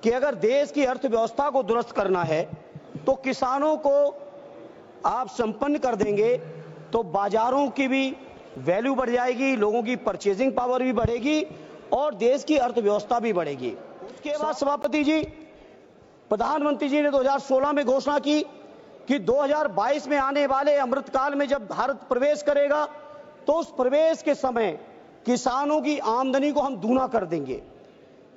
कि अगर देश की अर्थव्यवस्था को दुरुस्त करना है तो किसानों को आप संपन्न कर देंगे तो बाजारों की भी वैल्यू बढ़ जाएगी, लोगों की परचेजिंग पावर भी बढ़ेगी और देश की अर्थव्यवस्था भी बढ़ेगी। उसके बाद सभापति जी, प्रधानमंत्री जी ने 2016 में घोषणा की कि 2022 में आने वाले अमृतकाल में जब भारत प्रवेश करेगा तो उस प्रवेश के समय किसानों की आमदनी को हम दूना कर देंगे।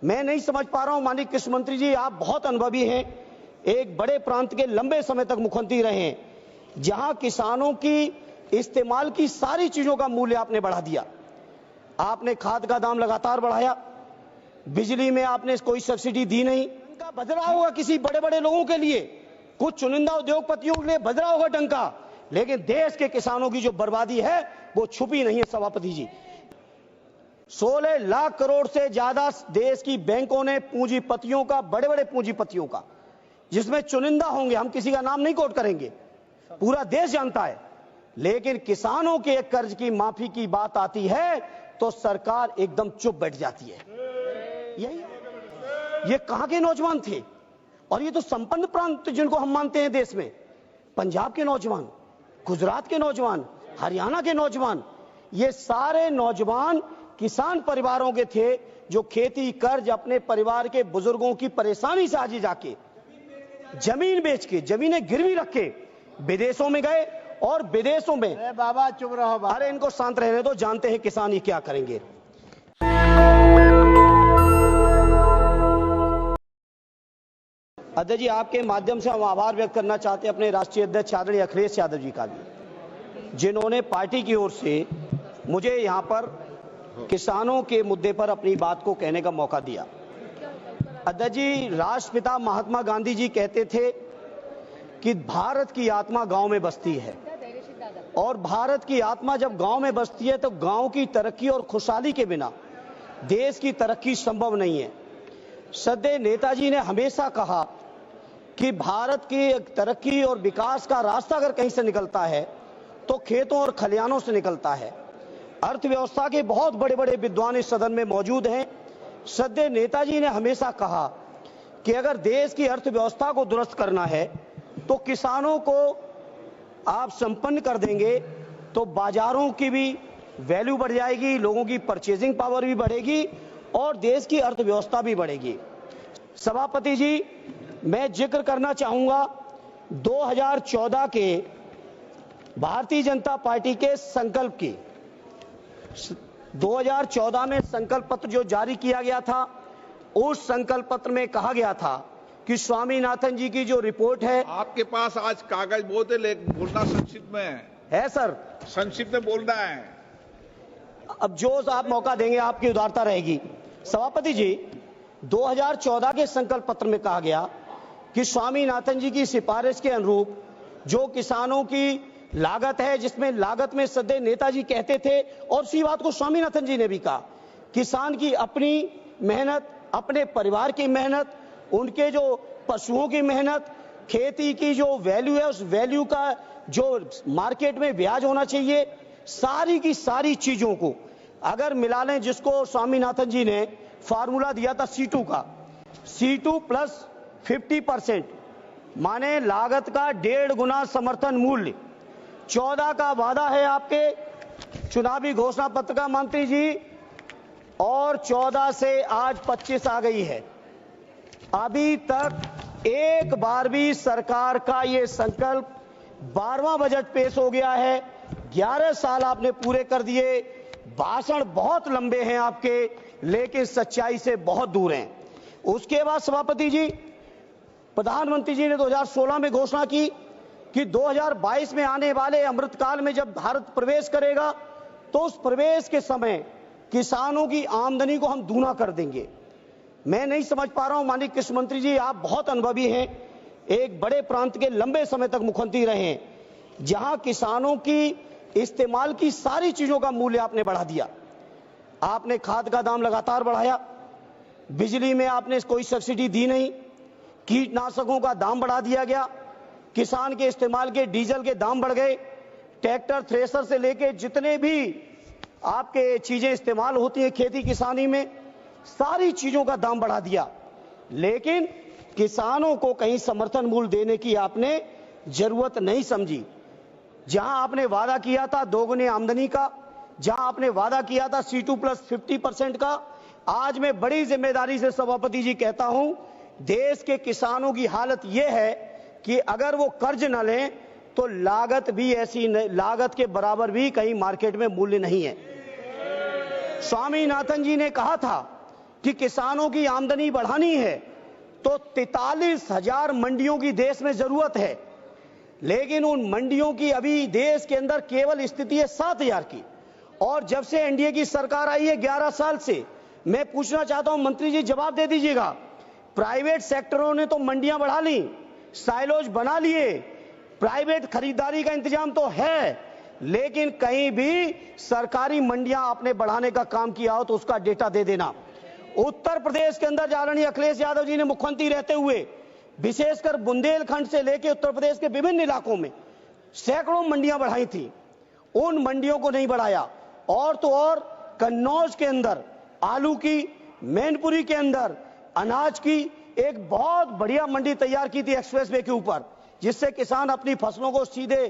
मैं नहीं समझ पा रहा हूं, माननीय कृषि मंत्री जी, आप बहुत अनुभवी हैं, एक बड़े प्रांत के लंबे समय तक मुख्यमंत्री रहे हैं, जहां किसानों की इस्तेमाल की सारी चीजों का मूल्य आपने बढ़ा दिया। आपने खाद का दाम लगातार बढ़ाया, बिजली में आपने कोई सब्सिडी दी नहीं। डंका बज रहा होगा किसी बड़े बड़े लोगों के लिए, कुछ चुनिंदा उद्योगपतियों के लिए बज रहा होगा डंका, लेकिन देश के किसानों की जो बर्बादी है वो छुपी नहीं है सभापति जी। 16 लाख करोड़ से ज्यादा देश की बैंकों ने पूंजीपतियों का, बड़े बड़े पूंजीपतियों का, जिसमें चुनिंदा होंगे, हम किसी का नाम नहीं कोट करेंगे, पूरा देश जानता है, लेकिन किसानों के कर्ज की माफी की बात आती है तो सरकार एकदम चुप बैठ जाती है। यही ये कहां के नौजवान थे? और ये तो संपन्न प्रांत जिनको हम मानते हैं देश में, पंजाब के नौजवान, गुजरात के नौजवान, हरियाणा के नौजवान, ये सारे नौजवान किसान परिवारों के थे जो खेती कर्ज अपने परिवार के बुजुर्गों की परेशानी से आगे जाके जमीन बेच के, जमीनें गिरवी रख के विदेशों में गए और विदेशों में, अरे बाबा चुप रहो बाबा। अरे इनको शांत रहने दो, जानते हैं किसान ये क्या करेंगे। अध्यक्ष जी, आपके माध्यम से हम आभार व्यक्त करना चाहते हैं अपने राष्ट्रीय अध्यक्ष आदरणीय अखिलेश यादव जी का भी, जिन्होंने पार्टी की ओर से मुझे यहां पर किसानों के मुद्दे पर अपनी बात को कहने का मौका दिया। अध्यक्ष जी, राष्ट्रपिता महात्मा गांधी जी कहते थे कि भारत की आत्मा गांव में बसती है और भारत की आत्मा जब गांव में बसती है तो गांव की तरक्की और खुशहाली के बिना देश की तरक्की संभव नहीं है। सदैव नेताजी ने हमेशा कहा कि भारत की तरक्की और विकास का रास्ता अगर कहीं से निकलता है तो खेतों और खलिहानों से निकलता है। अर्थव्यवस्था के बहुत बड़े बड़े विद्वान इस सदन में मौजूद हैं। सदैव नेताजी ने हमेशा कहा कि अगर देश की अर्थव्यवस्था को दुरुस्त करना है तो किसानों को आप संपन्न कर देंगे तो बाजारों की भी वैल्यू बढ़ जाएगी, लोगों की परचेजिंग पावर भी बढ़ेगी और देश की अर्थव्यवस्था भी बढ़ेगी। सभापति जी, मैं जिक्र करना चाहूंगा 2014 के भारतीय जनता पार्टी के संकल्प की। 2014 में संकल्प पत्र जो जारी किया गया था, उस संकल्प पत्र में कहा गया था कि स्वामीनाथन जी की जो रिपोर्ट है, आपके पास आज कागज बहुत है, लेकिन बोलना संक्षिप्त में है सर, संक्षिप्त में बोलना है। अब जो आप मौका देंगे आपकी उदारता रहेगी। सभापति जी, 2014 के संकल्प पत्र में कहा गया कि स्वामीनाथन जी की सिफारिश के अनुरूप जो किसानों की लागत है, जिसमें लागत में सदैव नेताजी कहते थे और उसी बात को स्वामीनाथन जी ने भी कहा, किसान की अपनी मेहनत, अपने परिवार की मेहनत, उनके जो पशुओं की मेहनत, खेती की जो वैल्यू है उस वैल्यू का जो मार्केट में ब्याज होना चाहिए, सारी की सारी चीजों को अगर मिला लें, जिसको स्वामीनाथन जी ने फार्मूला दिया था C2 का, C2 प्लस 50%, माने लागत का 1.5 गुना समर्थन मूल्य। 14 का वादा है आपके चुनावी घोषणा पत्र का मंत्री जी, और 14 से आज 25 आ गई है, अभी तक एक बार भी सरकार का ये संकल्प 12वां बजट पेश हो गया है। 11 साल आपने पूरे कर दिए, भाषण बहुत लंबे हैं आपके, लेकिन सच्चाई से बहुत दूर हैं। उसके बाद सभापति जी, प्रधानमंत्री जी ने 2016 में घोषणा की कि 2022 में आने वाले अमृतकाल में जब भारत प्रवेश करेगा तो उस प्रवेश के समय किसानों की आमदनी को हम दूना कर देंगे। मैं नहीं समझ पा रहा हूं, माननीय कृषि मंत्री जी, आप बहुत अनुभवी हैं, एक बड़े प्रांत के लंबे समय तक मुख्यमंत्री रहे हैं, जहां किसानों की इस्तेमाल की सारी चीजों का मूल्य आपने बढ़ा दिया। आपने खाद का दाम लगातार बढ़ाया, बिजली में आपने कोई सब्सिडी दी नहीं, कीटनाशकों का दाम बढ़ा दिया गया, किसान के इस्तेमाल के डीजल के दाम बढ़ गए, ट्रैक्टर थ्रेसर से लेके जितने भी आपके चीजें इस्तेमाल होती हैं खेती किसानी में, सारी चीजों का दाम बढ़ा दिया। लेकिन किसानों को कहीं समर्थन मूल्य देने की आपने जरूरत नहीं समझी। जहां आपने वादा किया था दोगुनी आमदनी का, जहां आपने वादा किया था C2+50% का, आज मैं बड़ी जिम्मेदारी से सभापति जी कहता हूं, देश के किसानों की हालत यह है कि अगर वो कर्ज न लें तो लागत भी ऐसी, लागत के बराबर भी कहीं मार्केट में मूल्य नहीं है। स्वामीनाथन जी ने कहा था कि किसानों की आमदनी बढ़ानी है तो 43,000 मंडियों की देश में जरूरत है, लेकिन उन मंडियों की अभी देश के अंदर केवल स्थिति है 7,000 की। और जब से एनडीए की सरकार आई है 11 साल से, मैं पूछना चाहता हूं मंत्री जी, जवाब दे दीजिएगा, प्राइवेट सेक्टरों ने तो मंडियां बढ़ा ली, साइलोज बना लिए, प्राइवेट खरीदारी का इंतजाम तो है, लेकिन कहीं भी सरकारी मंडियां आपने बढ़ाने का काम किया हो तो उसका डेटा दे देना। उत्तर प्रदेश के अंदर आदरणीय अखिलेश यादव जी ने मुख्यमंत्री रहते हुए विशेषकर बुंदेलखंड से लेकर उत्तर प्रदेश के विभिन्न इलाकों में सैकड़ों मंडियां बढ़ाई थी, उन मंडियों को नहीं बढ़ाया। और तो और कन्नौज के अंदर आलू की, मैनपुरी के अंदर अनाज की एक बहुत बढ़िया मंडी तैयार की थी एक्सप्रेस वे के ऊपर, जिससे किसान अपनी फसलों को सीधे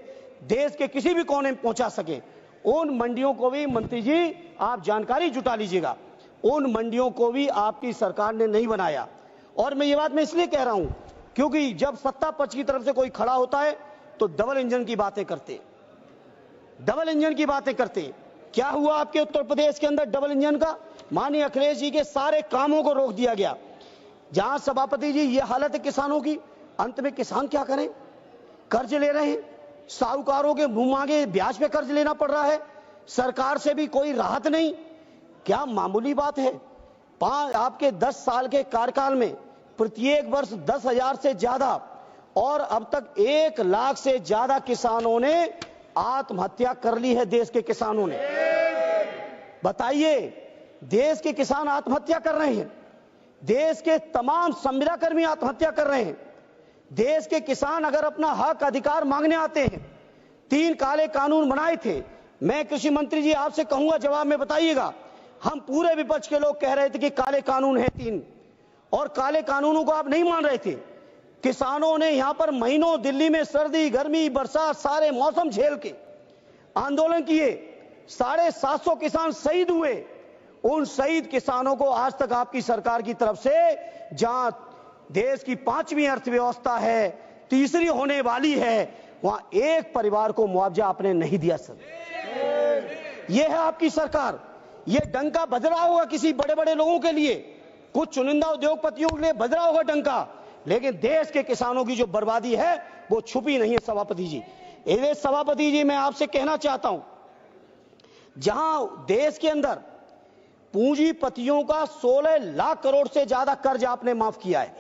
देश के किसी भी कोने में पहुंचा सके। उन मंडियों को भी मंत्री जी आप जानकारी जुटा लीजिएगा, उन मंडियों को भी आपकी सरकार ने नहीं बनाया। और मैं ये बात मैं इसलिए कह रहा हूं क्योंकि जब सत्ता पक्ष की तरफ से कोई खड़ा होता है तो डबल इंजन की बातें करते, डबल इंजन की बातें करते। क्या हुआ आपके उत्तर प्रदेश के अंदर डबल इंजन का? माननीय अखिलेश जी के सारे कामों को रोक दिया गया। जहां सभापति जी ये हालत है किसानों की, अंत में किसान क्या करें? कर्ज ले रहे हैं, साहूकारों के मुंह मांगे ब्याज पे कर्ज लेना पड़ रहा है, सरकार से भी कोई राहत नहीं। क्या मामूली बात है? आपके 10 साल के कार्यकाल में प्रत्येक वर्ष 10,000 से ज्यादा और अब तक 1 लाख से ज्यादा किसानों ने आत्महत्या कर ली है। देश के किसानों ने, बताइए, देश के किसान आत्महत्या कर रहे हैं, देश के तमाम संविदा कर्मी आत्महत्या कर रहे हैं। देश के किसान अगर अपना हक अधिकार मांगने आते हैं, 3 काले कानून बनाए थे। मैं कृषि मंत्री जी आपसे कहूंगा जवाब में बताइएगा, हम पूरे विपक्ष के लोग कह रहे थे कि काले कानून है 3, और काले कानूनों को आप नहीं मान रहे थे। किसानों ने यहां पर महीनों दिल्ली में सर्दी, गर्मी, बरसात सारे मौसम झेल के आंदोलन किए, 750 किसान शहीद हुए। उन शहीद किसानों को आज तक आपकी सरकार की तरफ से, जहां देश की 5वीं अर्थव्यवस्था है, तीसरी होने वाली है, वहां एक परिवार को मुआवजा आपने नहीं दिया। सर, यह है आपकी सरकार। यह डंका बज रहा होगा किसी बड़े बड़े लोगों के लिए, कुछ चुनिंदा उद्योगपतियों के लिए बज रहा होगा डंका, लेकिन देश के किसानों की जो बर्बादी है वो छुपी नहीं है। सभापति जी, इसलिए सभापति जी मैं आपसे कहना चाहता हूं, जहां देश के अंदर पूंजीपतियों का 16 लाख करोड़ से ज्यादा कर्ज आपने माफ किया है,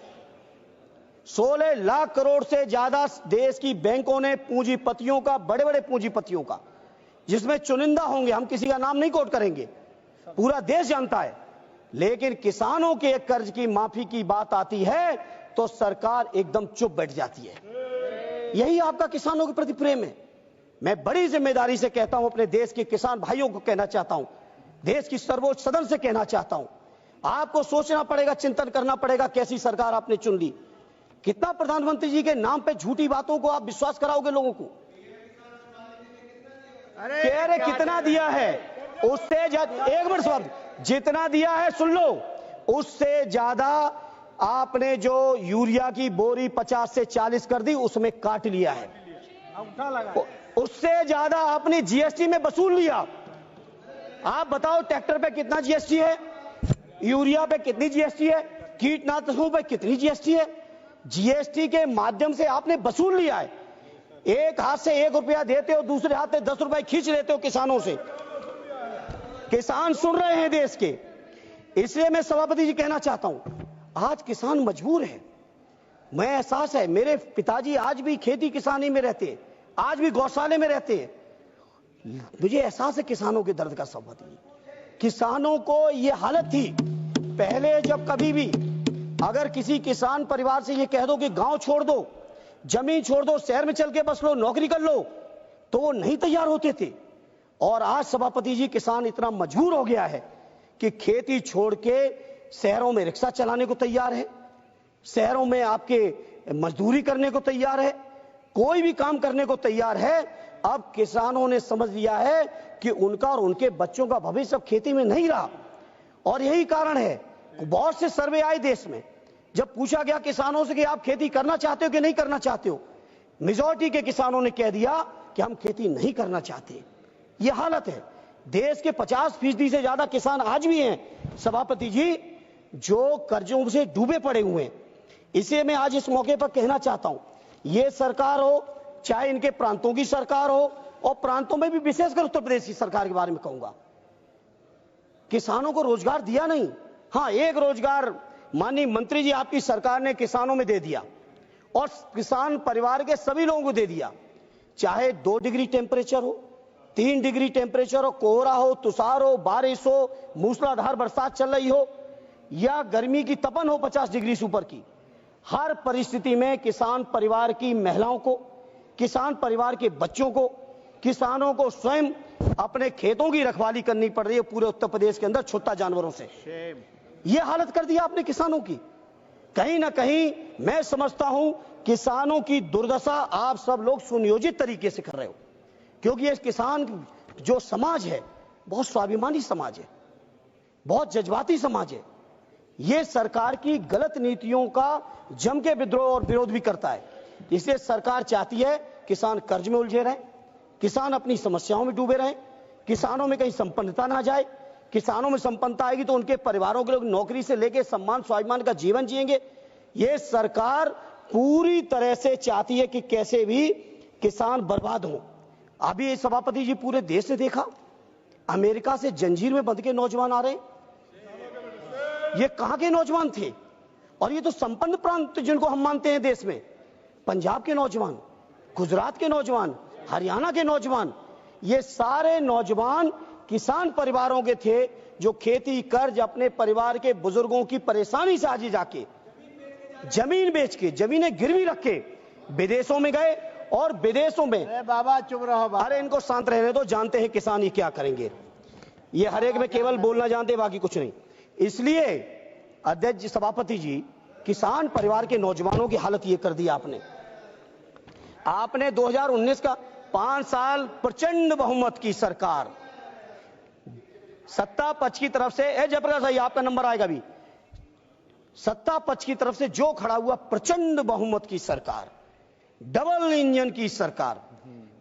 16 लाख करोड़ से ज्यादा देश की बैंकों ने पूंजीपतियों का, बड़े बड़े पूंजीपतियों का, जिसमें चुनिंदा होंगे, हम किसी का नाम नहीं कोट करेंगे, पूरा देश जानता है, लेकिन किसानों के कर्ज की माफी की बात आती है तो सरकार एकदम चुप बैठ जाती है। यही आपका किसानों के प्रति प्रेम है। मैं बड़ी जिम्मेदारी से कहता हूं, अपने देश के किसान भाइयों को कहना चाहता हूं, देश की सर्वोच्च सदन से कहना चाहता हूं, आपको सोचना पड़ेगा, चिंतन करना पड़ेगा कैसी सरकार आपने चुन ली। कितना प्रधानमंत्री जी के नाम पे झूठी बातों को आप विश्वास कराओगे लोगों को? कह रहे कितना दिया है, उससे एक मिनट साहब, जितना दिया है सुन लो, उससे ज्यादा आपने जो यूरिया की बोरी 50 से 40 कर दी, उसमें काट लिया है। उससे ज्यादा आपने जीएसटी में वसूल लिया। आप बताओ, ट्रैक्टर पे कितना जीएसटी है, यूरिया पे कितनी जीएसटी है, कीटनाशकों पे कितनी जीएसटी है? जीएसटी के माध्यम से आपने वसूल लिया है। एक हाथ से 1 रुपया देते हो, दूसरे हाथ से 10 रुपए खींच लेते हो किसानों से। किसान सुन रहे हैं देश के, इसलिए मैं सभापति जी कहना चाहता हूं, आज किसान मजबूर है। मैं एहसास है, मेरे पिताजी आज भी खेती किसानी में रहते हैं, आज भी गौशाले में रहते हैं, मुझे एहसास है किसानों के दर्द का। सभापति जी, किसानों को यह हालत थी पहले, जब कभी भी अगर किसी किसान परिवार से ये कह दो कि गांव छोड़ दो, जमीन छोड़ दो, शहर में चल के बस लो, नौकरी कर लो, तो वो नहीं तैयार होते थे। और आज सभापति जी किसान इतना मजबूर हो गया है कि खेती छोड़ के शहरों में रिक्शा चलाने को तैयार है, शहरों में आपके मजदूरी करने को तैयार है, कोई भी काम करने को तैयार है। अब किसानों ने समझ लिया है कि उनका और उनके बच्चों का भविष्य अब खेती में नहीं रहा। और यही कारण है, बहुत से सर्वे आए देश में, जब पूछा गया किसानों से कि आप खेती करना चाहते हो कि नहीं करना चाहते हो, मेजॉरिटी के किसानों ने कह दिया कि हम खेती नहीं करना चाहते। यह हालत है। देश के 50% से ज्यादा किसान आज भी हैं सभापति जी, जो कर्जों से डूबे पड़े हुए हैं। इसे मैं आज इस मौके पर कहना चाहता हूं, ये सरकार हो चाहे इनके प्रांतों की सरकार हो, और प्रांतों में भी विशेषकर उत्तर प्रदेश की सरकार के बारे में कहूंगा, किसानों को रोजगार दिया नहीं। हां, एक रोजगार माननीय मंत्री जी आपकी सरकार ने किसानों में दे दिया, और किसान परिवार के सभी लोगों को दे दिया, चाहे 2 डिग्री टेम्परेचर हो, 3 डिग्री टेम्परेचर हो, कोहरा हो, तुषार हो, बारिश हो, मूसलाधार बरसात चल रही हो, या गर्मी की तपन हो 50 डिग्री से ऊपर की, हर परिस्थिति में किसान परिवार की महिलाओं को, किसान परिवार के बच्चों को, किसानों को स्वयं अपने खेतों की रखवाली करनी पड़ रही है पूरे उत्तर प्रदेश के अंदर छुट्टा जानवरों से। यह हालत कर दिया आपने किसानों की। कहीं ना कहीं मैं समझता हूं किसानों की दुर्दशा आप सब लोग सुनियोजित तरीके से कर रहे हो, क्योंकि ये किसान जो समाज है बहुत स्वाभिमानी समाज है, बहुत जज्बाती समाज है। ये सरकार की गलत नीतियों का जम के विद्रोह और विरोध भी करता है। इसलिए सरकार चाहती है किसान कर्ज में उलझे रहें, किसान अपनी समस्याओं में डूबे रहें, किसानों में कहीं संपन्नता ना जाए। किसानों में संपन्नता आएगी तो उनके परिवारों के लोग नौकरी से लेकर सम्मान स्वाभिमान का जीवन जिएंगे। ये सरकार पूरी तरह से चाहती है कि कैसे भी किसान बर्बाद हो। अभी सभापति जी पूरे देश ने देखा, अमेरिका से जंजीर में बंध के नौजवान आ रहे हैं। ये कहां के नौजवान थे? और ये तो संपन्न प्रांत जिनको हम मानते हैं देश में, पंजाब के नौजवान, गुजरात के नौजवान, हरियाणा के नौजवान, ये सारे नौजवान किसान परिवारों के थे जो खेती कर्ज अपने परिवार के बुजुर्गों की परेशानी से आज जाके जमीन बेच के, जमीनें गिरवी रख के विदेशों में गए, और विदेशों में अरे बाबा चुप रहो बाबा। अरे इनको शांत रहने दो, जानते हैं किसान ये क्या करेंगे। ये हर एक में केवल बोलना जानते, बाकी कुछ नहीं। इसलिए अध्यक्ष सभापति जी, किसान परिवार के नौजवानों की हालत ये कर दी आपने 2019 का 5 साल प्रचंड बहुमत की सरकार, सत्ता पक्ष की तरफ से, जयप्रकाश भाई आपका नंबर आएगा भी, सत्ता पक्ष की तरफ से जो खड़ा हुआ प्रचंड बहुमत की सरकार, डबल इंजन की सरकार,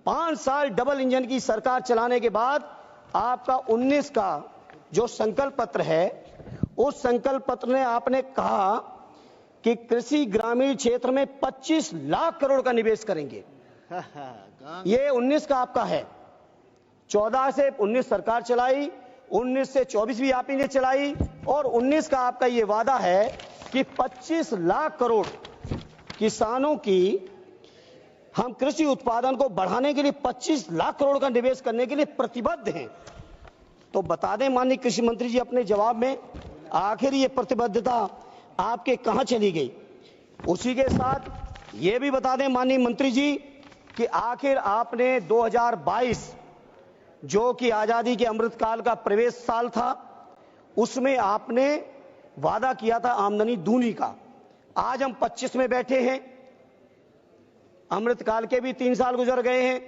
5 साल डबल इंजन की सरकार चलाने के बाद आपका 19 का जो संकल्प पत्र है, उस संकल्प पत्र में आपने कहा कि कृषि ग्रामीण क्षेत्र में 25 लाख करोड़ का निवेश करेंगे। ये 19 का आपका है। 14 से 19 सरकार चलाई, 19 से 24 भी आप ही ने चलाई, और 19 का आपका ये वादा है कि 25 लाख करोड़ किसानों की, हम कृषि उत्पादन को बढ़ाने के लिए 25 लाख करोड़ का निवेश करने के लिए प्रतिबद्ध हैं। तो बता दें माननीय कृषि मंत्री जी अपने जवाब में, आखिर ये प्रतिबद्धता आपके कहां चली गई? उसी के साथ ये भी बता दें माननीय मंत्री जी कि आखिर आपने 2022 जो कि आजादी के अमृतकाल का प्रवेश साल था, उसमें आपने वादा किया था आमदनी दूनी का। आज हम 25 में बैठे हैं, अमृतकाल के भी 3 साल गुजर गए हैं।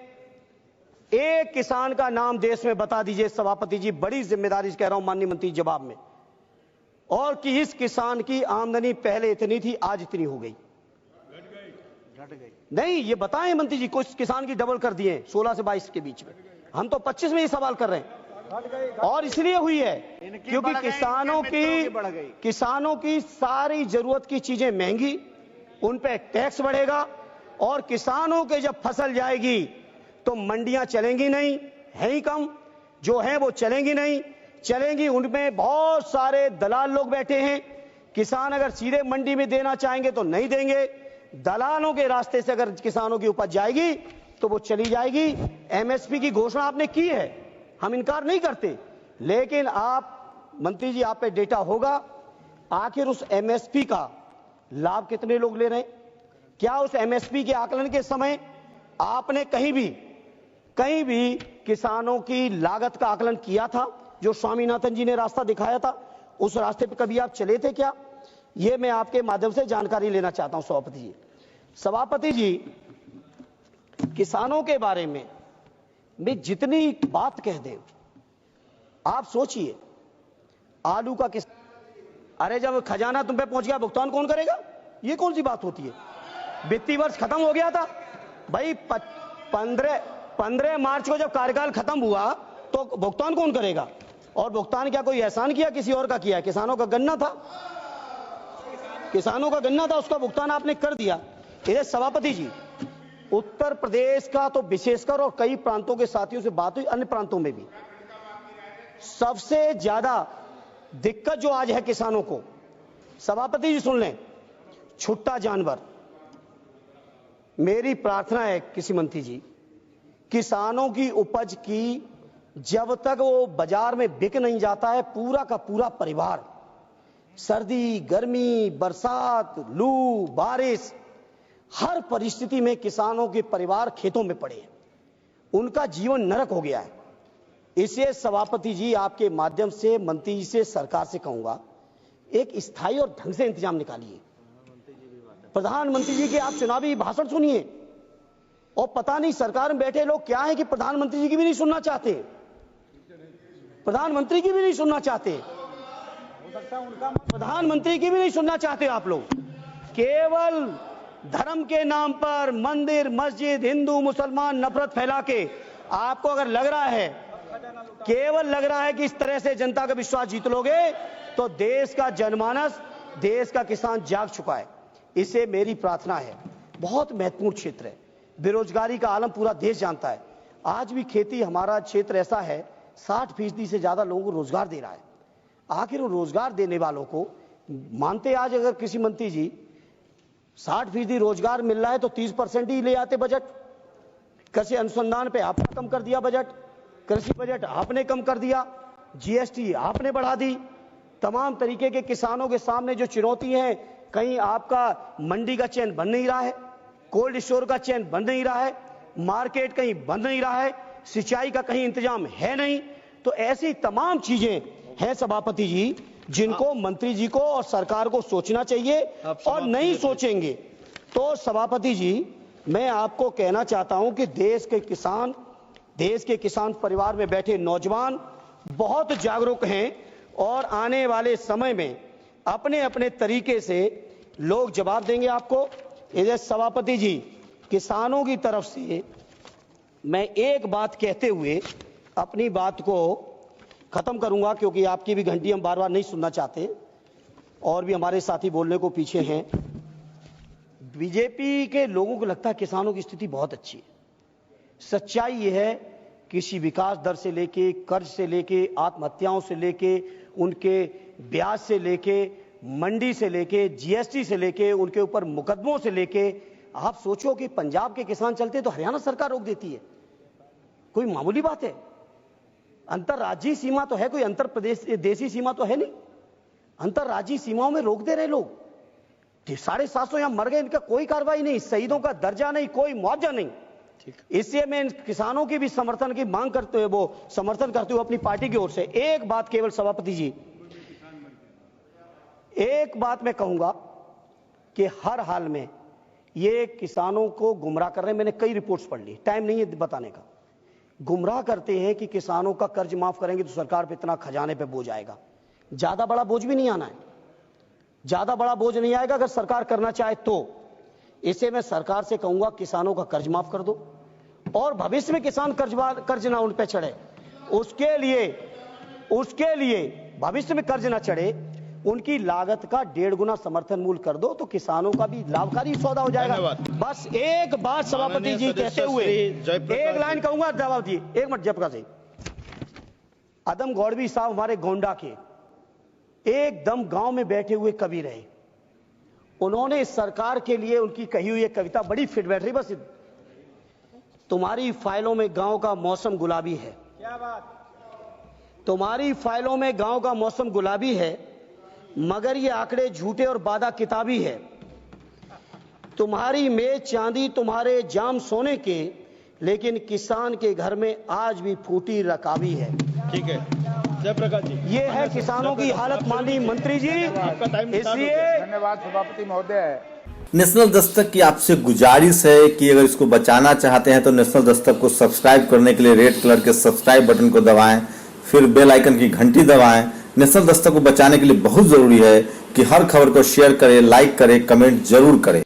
एक किसान का नाम देश में बता दीजिए सभापति जी, बड़ी जिम्मेदारी से कह रहा हूं माननीय मंत्री जवाब में, और कि इस किसान की आमदनी पहले इतनी थी आज इतनी हो गई, घट गई। नहीं, ये बताएं मंत्री जी, कुछ किसान की डबल कर दिए 16 से 22 के बीच में। हम तो 25 में ये सवाल कर रहे हैं, और इसलिए हुई है क्योंकि किसानों की सारी जरूरत की चीजें महंगी, उन पे टैक्स बढ़ेगा, और किसानों के जब फसल जाएगी तो मंडियां चलेंगी नहीं, है ही कम, जो है वो चलेंगी नहीं, चलेंगी उनमें बहुत सारे दलाल लोग बैठे हैं। किसान अगर सीधे मंडी में देना चाहेंगे तो नहीं देंगे, दलालों के रास्ते से अगर किसानों की उपज जाएगी तो वो चली जाएगी। एमएसपी की घोषणा आपने की है, हम इनकार नहीं करते, लेकिन आप मंत्री जी, आप पे डेटा होगा, आखिर उस एमएसपी का लाभ कितने लोग ले रहे हैं? क्या उस एमएसपी के आकलन के समय आपने कहीं भी किसानों की लागत का आकलन किया था? जो स्वामीनाथन जी ने रास्ता दिखाया था, उस रास्ते पर कभी आप चले थे क्या? ये मैं आपके माध्यम से जानकारी लेना चाहता हूं सभापति जी। सभापति जी, किसानों के बारे में मैं जितनी बात कह दे, आप सोचिए, आलू का किस, अरे जब खजाना तुम पे पहुंच गया भुगतान कौन करेगा? ये कौन सी बात होती है? वित्तीय वर्ष खत्म हो गया था भाई, 15 मार्च को जब कार्यकाल खत्म हुआ तो भुगतान कौन करेगा? और भुगतान क्या कोई एहसान किया, किसी और का किया? किसानों का गन्ना था, किसानों का गन्ना था, उसका भुगतान आपने कर दिया। इधर सभापति जी, उत्तर प्रदेश का तो विशेषकर और कई प्रांतों के साथियों से बात हुई, अन्य प्रांतों में भी सबसे ज्यादा दिक्कत जो आज है किसानों को, सभापति जी सुन लें, छुट्टा जानवर। मेरी प्रार्थना है कृषि मंत्री जी, किसानों की उपज की जब तक वो बाजार में बिक नहीं जाता है, पूरा का पूरा परिवार सर्दी, गर्मी, बरसात, लू, बारिश, हर परिस्थिति में किसानों के परिवार खेतों में पड़े हैं, उनका जीवन नरक हो गया है। इसे सभापति जी आपके माध्यम से मंत्री जी से, सरकार से कहूंगा, एक स्थायी और ढंग से इंतजाम निकालिए। प्रधानमंत्री जी के आप चुनावी भाषण सुनिए, और पता नहीं सरकार में बैठे लोग क्या है कि प्रधानमंत्री जी की भी नहीं सुनना चाहते, प्रधानमंत्री की भी नहीं सुनना चाहते, प्रधानमंत्री की भी नहीं सुनना चाहते आप लोग। केवल धर्म के नाम पर मंदिर, मस्जिद, हिंदू मुसलमान नफरत फैला के, आपको अगर लग रहा है, केवल लग रहा है कि इस तरह से जनता का विश्वास जीत लोगे, तो देश का जनमानस, देश का किसान जाग चुका है। इसे मेरी प्रार्थना है, बहुत महत्वपूर्ण क्षेत्र है, बेरोजगारी का आलम पूरा देश जानता है। आज भी खेती, हमारा क्षेत्र ऐसा है 60% से ज्यादा लोगों को रोजगार दे रहा है। आखिर वो रोजगार देने वालों को मानते, आज अगर कृषि मंत्री जी 60% रोजगार मिल रहा है तो 30% ही ले आते बजट। कृषि अनुसंधान पे आपने कम कर दिया बजट, कृषि बजट आपने कम कर दिया, जीएसटी आपने बढ़ा दी। तमाम तरीके के किसानों के सामने जो चुनौती है, कहीं आपका मंडी का चैन बन नहीं रहा है, कोल्ड स्टोर का चैन बन नहीं रहा है, मार्केट कहीं बन नहीं रहा है, सिंचाई का कहीं इंतजाम है नहीं। तो ऐसी तमाम चीजें हैं सभापति जी, जिनको मंत्री जी को और सरकार को सोचना चाहिए, और नहीं सोचेंगे तो सभापति जी मैं आपको कहना चाहता हूं कि देश के किसान परिवार में बैठे नौजवान बहुत जागरूक हैं, और आने वाले समय में अपने अपने तरीके से लोग जवाब देंगे आपको। इधर सभापति जी, किसानों की तरफ से मैं एक बात कहते हुए अपनी बात को खत्म करूंगा, क्योंकि आपकी भी घंटी हम बार बार नहीं सुनना चाहते, और भी हमारे साथी बोलने को पीछे हैं। बीजेपी के लोगों को लगता है किसानों की स्थिति बहुत अच्छी है। सच्चाई यह है, कृषि विकास दर से लेके, कर्ज से लेके, आत्महत्याओं से लेके, उनके ब्याज से लेके, मंडी से लेके, जीएसटी से लेके, उनके ऊपर मुकदमों से लेके, आप सोचो कि पंजाब के किसान चलते तो हरियाणा सरकार रोक देती है। कोई मामूली बात है? अंतरराज्यीय सीमा तो है, कोई अंतर प्रदेश देशी सीमा तो है नहीं। अंतरराज्यीय सीमाओं में रोक दे रहे लोग, 750 यहां मर गए, इनका कोई कार्रवाई नहीं, शहीदों का दर्जा नहीं, कोई मुआवजा नहीं। इसलिए मैं किसानों की भी समर्थन की मांग करते हुए, वो समर्थन करते हुए अपनी पार्टी की ओर से एक बात केवल सभापति जी, एक बात मैं कहूंगा कि हर हाल में ये किसानों को गुमराह कर रहे हैं। मैंने कई रिपोर्ट्स पढ़ ली, टाइम नहीं है बताने का। गुमराह करते हैं कि किसानों का कर्ज माफ करेंगे तो सरकार पे इतना खजाने पे बोझ आएगा। ज्यादा बड़ा बोझ भी नहीं आना है, ज्यादा बड़ा बोझ नहीं आएगा अगर सरकार करना चाहे तो। इसे मैं सरकार से कहूंगा, किसानों का कर्ज माफ कर दो, और भविष्य में किसान कर्ज ना उन पे चढ़े, उसके लिए भविष्य में कर्ज ना चढ़े, उनकी लागत का 1.5 गुना समर्थन मूल्य कर दो, तो किसानों का भी लाभकारी सौदा हो जाएगा। बस एक बात सभापति जी कहते हुए एक लाइन कहूंगा, जवाब जी, एक मिनट जयप्रकाश जी। अदम गौड़वी साहब हमारे गोंडा के एकदम गांव में बैठे हुए कवि रहे। उन्होंने सरकार के लिए उनकी कही हुई एक कविता बड़ी फिट बैठ रही, बस, तुम्हारी फाइलों में गांव का मौसम गुलाबी है। क्या बात? तुम्हारी फाइलों में गांव का मौसम गुलाबी है, मगर ये आंकड़े झूठे और वादा किताबी है। तुम्हारी मेज चांदी, तुम्हारे जाम सोने के, लेकिन किसान के घर में आज भी फूटी रकाबी है। ठीक है। जयप्रकाश जी, ये है किसानों की हालत माननीय मंत्री जी। आपका टाइम इसलिए धन्यवाद सभापति महोदय। नेशनल दस्तक की आपसे गुजारिश है कि अगर इसको बचाना चाहते हैं तो नेशनल दस्तक को सब्सक्राइब करने के लिए रेड कलर के सब्सक्राइब बटन को दबाएं, फिर बेल आइकन की घंटी दबाएं। नेशनल दस्तक को बचाने के लिए बहुत जरूरी है कि हर खबर को शेयर करें, लाइक करें, कमेंट जरूर करें।